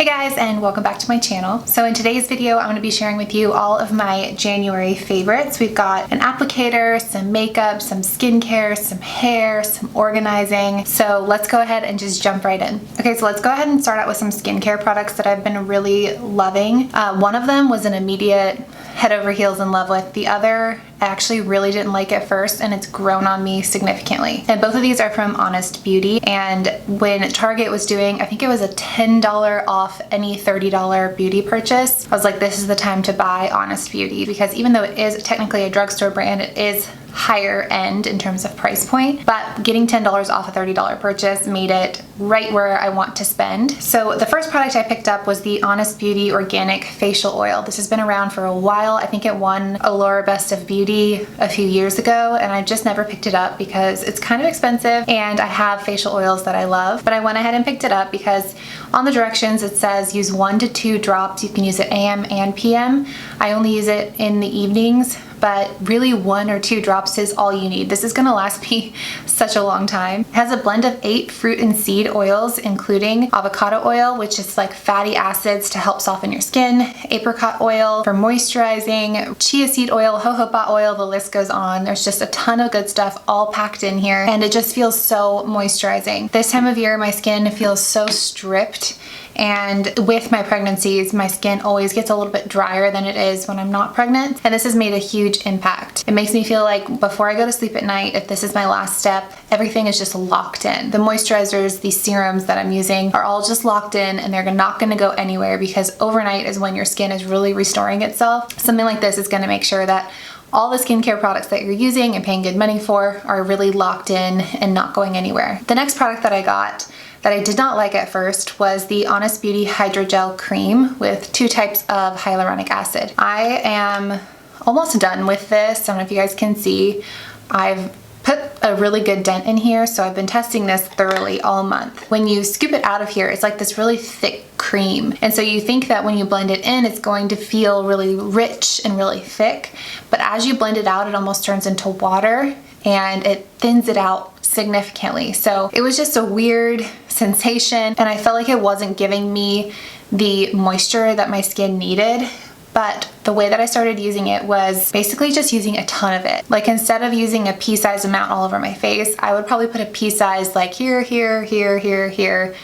Hey guys, and welcome back to my channel. So in today's video, I'm going to be sharing with you all of my January favorites. We've got an applicator, some makeup, some skincare, some hair, some organizing. So let's go ahead and just jump right in. Okay, so let's go ahead and start out with some skincare products that I've been really loving. One of them was an immediate head over heels in love with. The other I actually really didn't like at first, and it's grown on me significantly. And both of these are from Honest Beauty, and when Target was doing, I think it was a $10 off any $30 beauty purchase, I was like, this is the time to buy Honest Beauty, because even though it is technically a drugstore brand, it is higher end in terms of price point, but getting $10 off a $30 purchase made it right where I want to spend. So the first product I picked up was the Honest Beauty Organic Facial Oil. This has been around for a while. I think it won Allure Best of Beauty a few years ago, and I've just never picked it up because it's kind of expensive and I have facial oils that I love. But I went ahead and picked it up because on the directions it says use 1 to 2 drops. You can use it AM and PM. I only use it in the evenings, but really 1 or 2 drops is all you need. This is gonna last me such a long time. It has a blend of 8 fruit and seed oils, including avocado oil, which is like fatty acids to help soften your skin, apricot oil for moisturizing, chia seed oil, jojoba oil, the list goes on. There's just a ton of good stuff all packed in here, and it just feels so moisturizing. This time of year, my skin feels so stripped, and with my pregnancies, my skin always gets a little bit drier than it is when I'm not pregnant, and this has made a huge impact. It makes me feel like before I go to sleep at night, if this is my last step, everything is just locked in. The moisturizers, these serums that I'm using are all just locked in, and they're not gonna go anywhere because overnight is when your skin is really restoring itself. Something like this is gonna make sure that all the skincare products that you're using and paying good money for are really locked in and not going anywhere. The next product that I got that I did not like at first was the Honest Beauty Hydrogel Cream with 2 types of hyaluronic acid. I am almost done with this. I don't know if you guys can see. I've put a really good dent in here, so I've been testing this thoroughly all month. When you scoop it out of here, it's like this really thick cream. And so you think that when you blend it in, it's going to feel really rich and really thick. But as you blend it out, it almost turns into water and it thins it out significantly. So it was just a weird sensation, and I felt like it wasn't giving me the moisture that my skin needed. But the way that I started using it was basically just using a ton of it. Like instead of using a pea-sized amount all over my face, I would probably put a pea-size like here, here, here, here, here,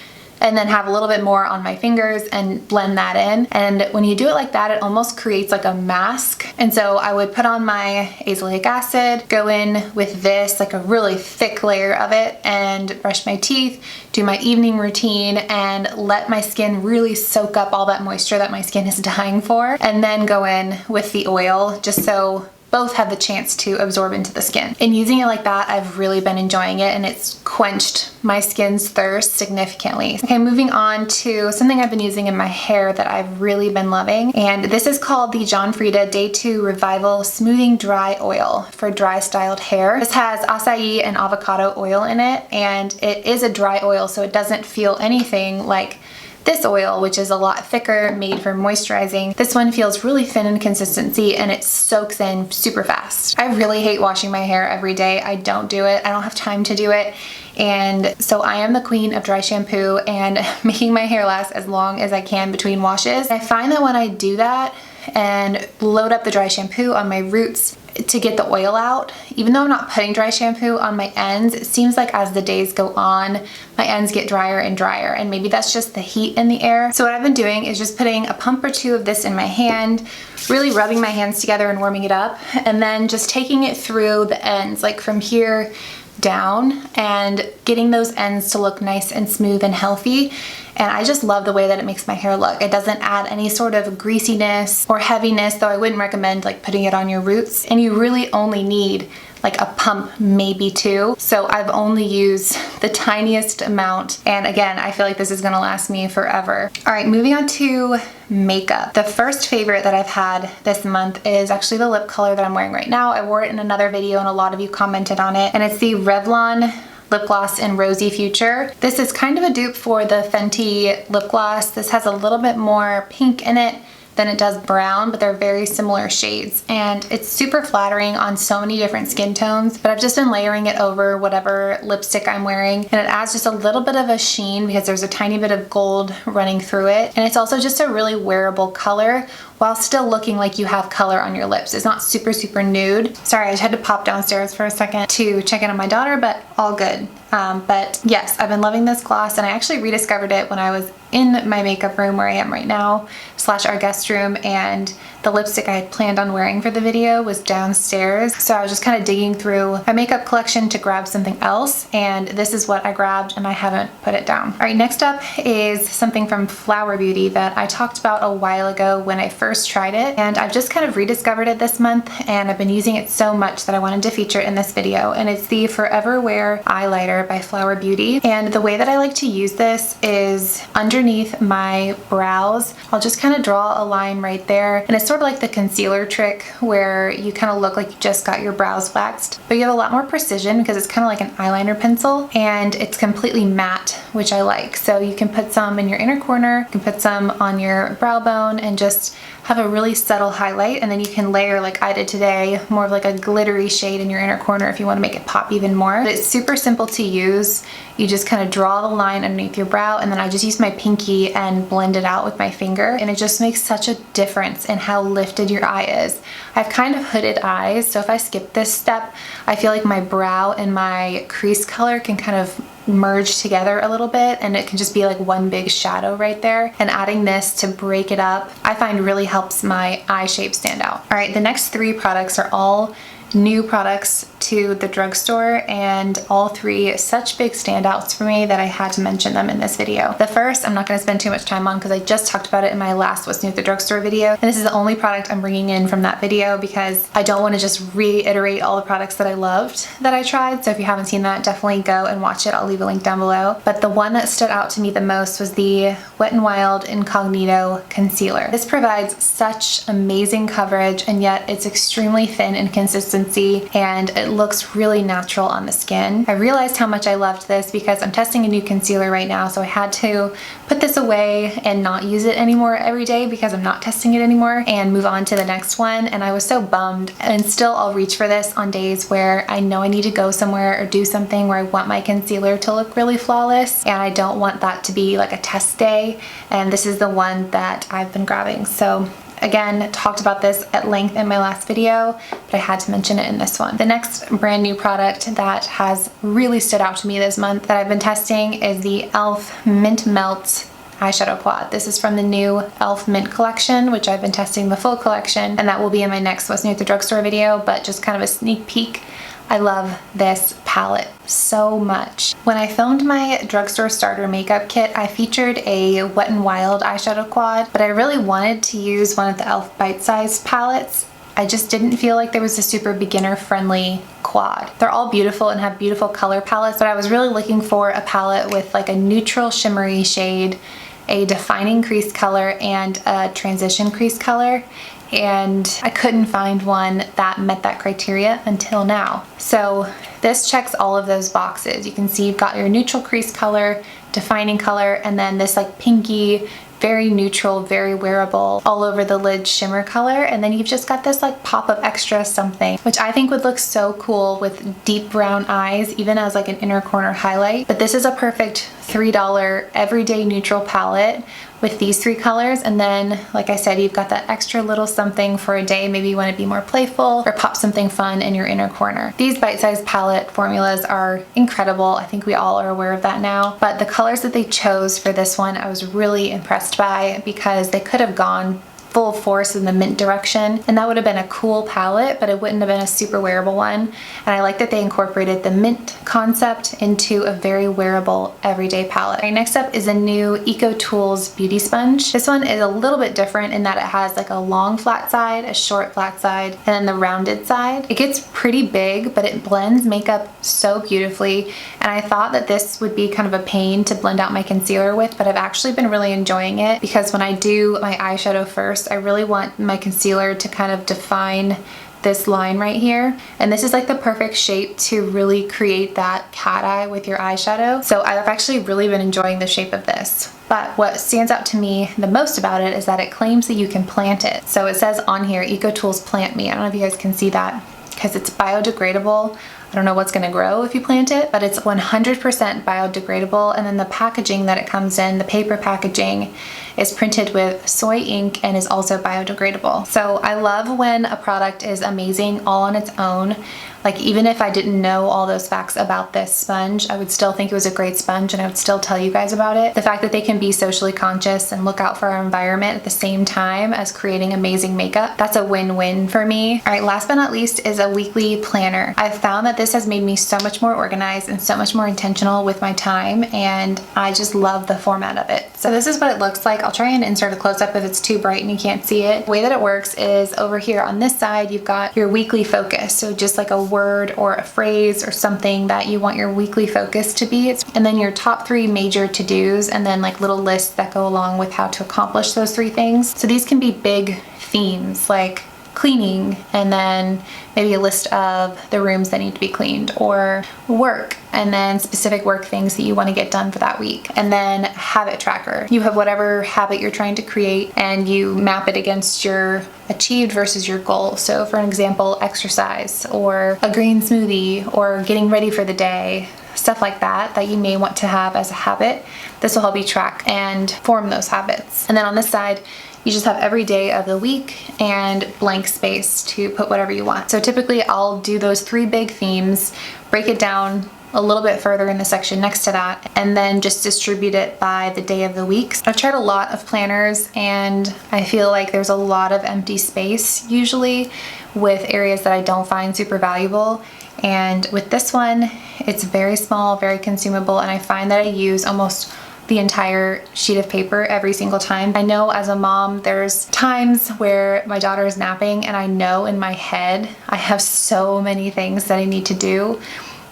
and then have a little bit more on my fingers and blend that in. And when you do it like that, it almost creates like a mask. And so I would put on my azelaic acid, go in with this, like a really thick layer of it, and brush my teeth, do my evening routine, and let my skin really soak up all that moisture that my skin is dying for. And then go in with the oil, just so both have the chance to absorb into the skin. And using it like that, I've really been enjoying it, and it's quenched my skin's thirst significantly. Okay, moving on to something I've been using in my hair that I've really been loving, and this is called the Frieda Day 2 Revival Smoothing Dry Oil for dry styled hair. This has acai and avocado oil in it, and it is a dry oil, so it doesn't feel anything like this oil, which is a lot thicker, made for moisturizing. This one feels really thin in consistency, and it soaks in super fast. I really hate washing my hair every day. I don't do it. I don't have time to do it. And so I am the queen of dry shampoo and making my hair last as long as I can between washes. I find that when I do that and load up the dry shampoo on my roots to get the oil out, even though I'm not putting dry shampoo on my ends, it seems like as the days go on, my ends get drier and drier, and maybe that's just the heat in the air. So what I've been doing is just putting a pump or 2 of this in my hand, really rubbing my hands together and warming it up, and then just taking it through the ends, like from here down, and getting those ends to look nice and smooth and healthy. And I just love the way that it makes my hair look. It doesn't add any sort of greasiness or heaviness, though I wouldn't recommend like putting it on your roots. And you really only need like a pump, maybe 2. So I've only used the tiniest amount. And again, I feel like this is gonna last me forever. All right, moving on to makeup. The first favorite that I've had this month is actually the lip color that I'm wearing right now. I wore it in another video and a lot of you commented on it. And it's the Revlon lip gloss in Rosy Future. This is kind of a dupe for the Fenty lip gloss. This has a little bit more pink in it than it does brown, but they're very similar shades. And it's super flattering on so many different skin tones, but I've just been layering it over whatever lipstick I'm wearing. And it adds just a little bit of a sheen because there's a tiny bit of gold running through it. And it's also just a really wearable color while still looking like you have color on your lips. It's not super, super nude. Sorry, I just had to pop downstairs for a second to check in on my daughter, but all good. But yes, I've been loving this gloss, and I actually rediscovered it when I was in my makeup room where I am right now, / our guest room, and the lipstick I had planned on wearing for the video was downstairs. So I was just kind of digging through my makeup collection to grab something else, and this is what I grabbed, and I haven't put it down. All right, next up is something from Flower Beauty that I talked about a while ago when I first tried it, and I've just kind of rediscovered it this month, and I've been using it so much that I wanted to feature it in this video, and it's the Forever Wear Eyelighter by Flower Beauty. And the way that I like to use this is underneath my brows. I'll just kind of draw a line right there, and it's sort of like the concealer trick where you kind of look like you just got your brows waxed, but you have a lot more precision because it's kind of like an eyeliner pencil, and it's completely matte, which I like. So you can put some in your inner corner, you can put some on your brow bone, and just have a really subtle highlight, and then you can layer, like I did today, more of like a glittery shade in your inner corner if you want to make it pop even more. But it's super simple to use. You just kind of draw the line underneath your brow, and then I just use my pinky and blend it out with my finger, and it just makes such a difference in how lifted your eye is. I have kind of hooded eyes, so if I skip this step, I feel like my brow and my crease color can kind of merge together a little bit, and it can just be like one big shadow right there. And adding this to break it up, I find really helps my eye shape stand out. All right, the next 3 products are all new products to the drugstore, and all 3 such big standouts for me that I had to mention them in this video. The first I'm not going to spend too much time on because I just talked about it in my last What's New at the Drugstore video, and this is the only product I'm bringing in from that video because I don't want to just reiterate all the products that I loved that I tried. So if you haven't seen that, definitely go and watch it. I'll leave a link down below. But the one that stood out to me the most was the Wet n Wild Incognito Concealer. This provides such amazing coverage, and yet it's extremely thin in consistency, and it looks really natural on the skin. I realized how much I loved this because I'm testing a new concealer right now, so I had to put this away and not use it anymore every day because I'm not testing it anymore and move on to the next one. And I was so bummed, and still I'll reach for this on days where I know I need to go somewhere or do something where I want my concealer to look really flawless, and I don't want that to be like a test day, and this is the one that I've been grabbing. So again, talked about this at length in my last video, but I had to mention it in this one. The next brand new product that has really stood out to me this month that I've been testing is the e.l.f. Mint Melt eyeshadow quad. This is from the new e.l.f. Mint collection, which I've been testing the full collection, and that will be in my next What's New at the Drugstore video, but just kind of a sneak peek. I love this palette so much. When I filmed my drugstore starter makeup kit, I featured a Wet n Wild eyeshadow quad, but I really wanted to use one of the e.l.f. bite-sized palettes. I just didn't feel like there was a super beginner-friendly quad. They're all beautiful and have beautiful color palettes, but I was really looking for a palette with like a neutral shimmery shade, a defining crease color, and a transition crease color. And I couldn't find one that met that criteria until now. So this checks all of those boxes. You can see you've got your neutral crease color, defining color, and then this like pinky, very neutral, very wearable, all over the lid shimmer color. And then you've just got this like pop of extra something, which I think would look so cool with deep brown eyes, even as like an inner corner highlight. But this is a perfect $3 everyday neutral palette with these 3 colors, and then like I said, you've got that extra little something for a day. Maybe you want to be more playful or pop something fun in your inner corner. These bite-sized palette formulas are incredible. I think we all are aware of that now, but the colors that they chose for this one I was really impressed by because they could have gone full force in the mint direction, and that would have been a cool palette, but it wouldn't have been a super wearable one. And I like that they incorporated the mint concept into a very wearable everyday palette. Right, next up is a new EcoTools Beauty Sponge. This one is a little bit different in that it has like a long flat side, a short flat side, and then the rounded side. It gets pretty big, but it blends makeup so beautifully, and I thought that this would be kind of a pain to blend out my concealer with, but I've actually been really enjoying it because when I do my eyeshadow first, I really want my concealer to kind of define this line right here, and this is like the perfect shape to really create that cat eye with your eyeshadow. So I've actually really been enjoying the shape of this. But what stands out to me the most about it is that it claims that you can plant it. So it says on here, EcoTools Plant Me. I don't know if you guys can see that because it's biodegradable. I don't know what's gonna grow if you plant it, but it's 100% biodegradable. And then the packaging that it comes in, the paper packaging, is printed with soy ink and is also biodegradable. So I love when a product is amazing all on its own. Like, even if I didn't know all those facts about this sponge, I would still think it was a great sponge and I would still tell you guys about it. The fact that they can be socially conscious and look out for our environment at the same time as creating amazing makeup, that's a win-win for me. All right, last but not least is a weekly planner. I've found that this has made me so much more organized and so much more intentional with my time, and I just love the format of it. So this is what it looks like. I'll try and insert a close-up if it's too bright and you can't see it. The way that it works is over here on this side, you've got your weekly focus. So just like a word or a phrase or something that you want your weekly focus to be. And then your top 3 major to-dos, and then like little lists that go along with how to accomplish those 3 things. So these can be big themes like cleaning, and then maybe a list of the rooms that need to be cleaned, or work, and then specific work things that you want to get done for that week. And then habit tracker. You have whatever habit you're trying to create and you map it against your achieved versus your goal. So for an example, exercise, or a green smoothie, or getting ready for the day, stuff like that that you may want to have as a habit. This will help you track and form those habits. And then on this side, you just have every day of the week and blank space to put whatever you want. So typically I'll do those 3 big themes, break it down a little bit further in the section next to that, and then just distribute it by the day of the week. I've tried a lot of planners and I feel like there's a lot of empty space usually with areas that I don't find super valuable. And with this one, it's very small, very consumable, and I find that I use almost the entire sheet of paper every single time. I know as a mom, there's times where my daughter is napping and I know in my head I have so many things that I need to do,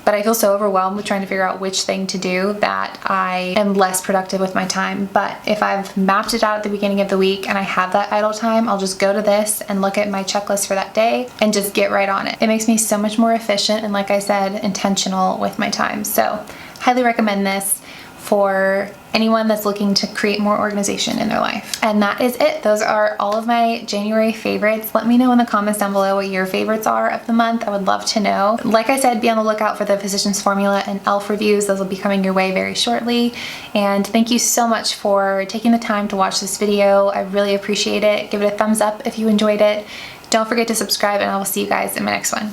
but I feel so overwhelmed with trying to figure out which thing to do that I am less productive with my time. But if I've mapped it out at the beginning of the week and I have that idle time, I'll just go to this and look at my checklist for that day and just get right on it. It makes me so much more efficient and, like I said, intentional with my time. So highly recommend this for anyone that's looking to create more organization in their life. And that is it. Those are all of my January favorites. Let me know in the comments down below what your favorites are of the month. I would love to know. Like I said, be on the lookout for the Physicians Formula and e.l.f. reviews. Those will be coming your way very shortly. And thank you so much for taking the time to watch this video. I really appreciate it. Give it a thumbs up if you enjoyed it. Don't forget to subscribe, and I will see you guys in my next one.